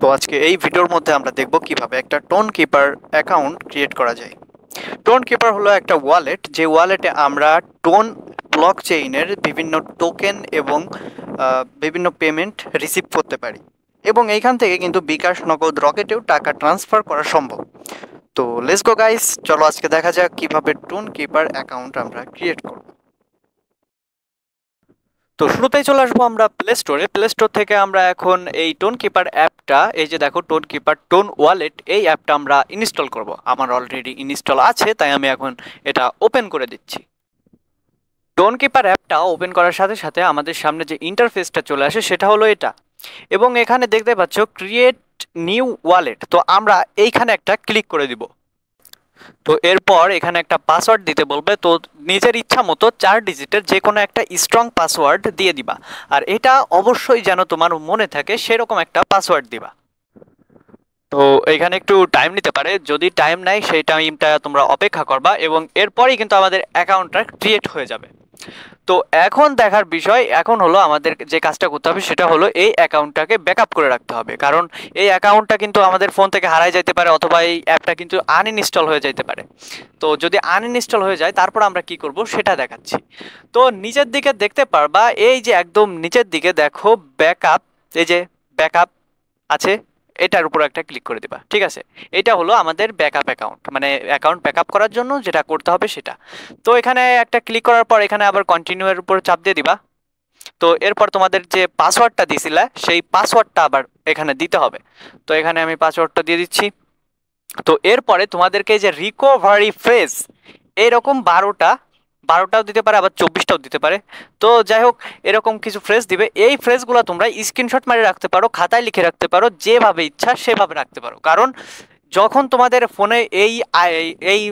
তো আজকে এই ভিডিওর মধ্যে আমরা দেখব কিভাবে একটা টোন কিপার অ্যাকাউন্ট ক্রিয়েট করা যায়। টোন কিপার হলো একটা ওয়ালেট, যে ওয়ালেটে আমরা টোন ব্লক চেইনের বিভিন্ন টোকেন এবং বিভিন্ন পেমেন্ট রিসিভ করতে পারি, এবং এইখান থেকে কিন্তু বিকাশ, নগদ, রকেটেও টাকা ট্রান্সফার করা সম্ভব। তো লেটস গো গাইস, চলো আজকে দেখা যাক কিভাবে টোন কিপার অ্যাকাউন্ট আমরা ক্রিয়েট করব। তো শুরুতেই চলে আসবো আমরা প্লে স্টোরে। প্লে স্টোর থেকে আমরা এখন এই টোন কিপার অ্যাপটা, এই যে দেখো টোন কিপার টোন ওয়ালেট, এই অ্যাপটা আমরা ইনস্টল করব। আমার অলরেডি ইনস্টল আছে, তাই আমি এখন এটা ওপেন করে দিচ্ছি। টোন কিপার অ্যাপটা ওপেন করার সাথে সাথে আমাদের সামনে যে ইন্টারফেসটা চলে আসে সেটা হলো এটা, এবং এখানে দেখতে পাচ্ছ ক্রিয়েট নিউ ওয়ালেট। তো আমরা এইখানে একটা ক্লিক করে দিব। তো এরপর এখানে একটা পাসওয়ার্ড দিতে বলবে, তো নিজের ইচ্ছা মতো 4 ডিজিটের যে কোনো একটা স্ট্রং পাসওয়ার্ড দিয়ে দিবা। আর এটা অবশ্যই যেন তোমার মনে থাকে সেরকম একটা পাসওয়ার্ড দিবা। তো এখানে একটু টাইম নিতে পারে, যদি টাইম নেয় সেই টাইমটা তোমরা অপেক্ষা করবা, এবং এরপরই কিন্তু আমাদের অ্যাকাউন্টটা ক্রিয়েট হয়ে যাবে। তো এখন দেখার বিষয় এখন হলো আমাদের যে কাজটা করতে হবে সেটা হলো এই অ্যাকাউন্টটাকে ব্যাকআপ করে রাখতে হবে, কারণ এই অ্যাকাউন্টটা কিন্তু আমাদের ফোন থেকে হারাই যেতে পারে, অথবা এই অ্যাপটা কিন্তু আনইনস্টল হয়ে যেতে পারে। তো যদি আনইনস্টল হয়ে যায় তারপর আমরা কি করব সেটা দেখাচ্ছি। তো নিচের দিকে দেখতে পারবা, এই যে একদম নিচের দিকে দেখো ব্যাকআপ, এই যে ব্যাকআপ আছে, এটার উপর একটা ক্লিক করে দিবা। ঠিক আছে, এটা হলো আমাদের ব্যাকআপ অ্যাকাউন্ট, মানে অ্যাকাউন্ট ব্যাকআপ করার জন্য যেটা করতে হবে সেটা। তো এখানে একটা ক্লিক করার পর এখানে আবার কন্টিনিউ এর উপর চাপ দিয়ে দিবা। তো এরপর তোমাদের যে পাসওয়ার্ডটা দিছিলা সেই পাসওয়ার্ডটা আবার এখানে দিতে হবে। তো এখানে আমি পাসওয়ার্ডটা দিয়ে দিচ্ছি। তো এরপরে তোমাদেরকে যে রিকভারি ফ্রেজ, এরকম 12টাও দিতে পারে, আবার 24টাও দিতে পারে। তো যাই হোক, এরকম কিছু ফ্রেজ দিবে। এই ফ্রেজগুলো তোমরা স্ক্রিনশট মারে রাখতে পারো, খাতায় লিখে রাখতে পারো, যেভাবে ইচ্ছা সেভাবে রাখতে পারো। কারণ যখন তোমাদের ফোনে এই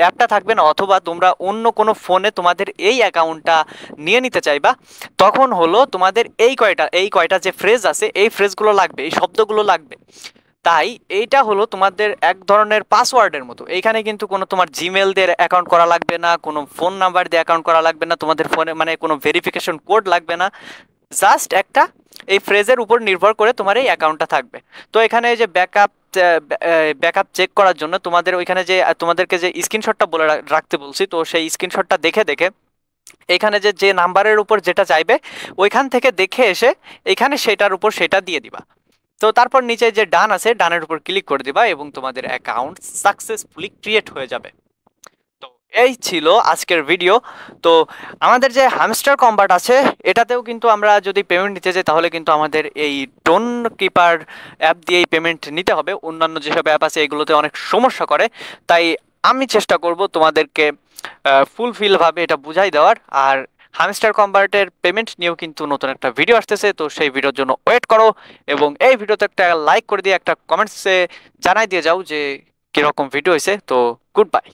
অ্যাপটা থাকবে না, অথবা তোমরা অন্য কোনো ফোনে তোমাদের এই অ্যাকাউন্টটা নিয়ে নিতে চাইবা, তখন হলো তোমাদের এই কয়টা যে ফ্রেজ আছে এই ফ্রেজগুলো লাগবে, এই শব্দগুলো লাগবে। তাই এইটা হলো তোমাদের এক ধরনের পাসওয়ার্ডের মতো। এইখানে কিন্তু কোনো তোমার জিমেল দিয়ে অ্যাকাউন্ট করা লাগবে না, কোনো ফোন নাম্বার দিয়ে অ্যাকাউন্ট করা লাগবে না, তোমাদের ফোনে মানে কোনো ভেরিফিকেশন কোড লাগবে না। জাস্ট একটা এই ফ্রেজের উপর নির্ভর করে তোমার এই অ্যাকাউন্টটা থাকবে। তো এখানে যে ব্যাকআপ চেক করার জন্য তোমাদের ওইখানে যে তোমাদেরকে যে স্ক্রিনশটটা বলে রাখতে বলছি, তো সেই স্ক্রিনশটটা দেখে দেখে এখানে যে যে নাম্বারের উপর যেটা চাইবে ওইখান থেকে দেখে এসে এখানে সেটার উপর সেটা দিয়ে দিবা। তো তারপর নিচে যে ডান আছে, ডানের উপর ক্লিক করে দিবা, এবং তোমাদের অ্যাকাউন্ট সাকসেসফুলি ক্রিয়েট হয়ে যাবে। তো এই ছিল আজকের ভিডিও। তো আমাদের যে হ্যামস্টার কম্বাট আছে এটাতেও কিন্তু আমরা যদি পেমেন্ট নিতে যাই তাহলে কিন্তু আমাদের এই টোন কিপার অ্যাপ দিয়েই পেমেন্ট নিতে হবে। অন্যান্য যেসব অ্যাপ আছে এগুলোতে অনেক সমস্যা করে, তাই আমি চেষ্টা করব তোমাদেরকে ফুলফিলভাবে এটা বুঝাই দেওয়ার। আর হ্যামস্টার কম্বাটের পেমেন্ট নিয়েও কিন্তু নতুন একটা ভিডিও আসতেছে, তো সেই ভিডিওর জন্য ওয়েট করো, এবং এই ভিডিওতে একটা লাইক করে দিয়ে একটা কমেন্টসে জানাই দিয়ে যাও যে কীরকম ভিডিও হয়েছে। তো গুড বাই।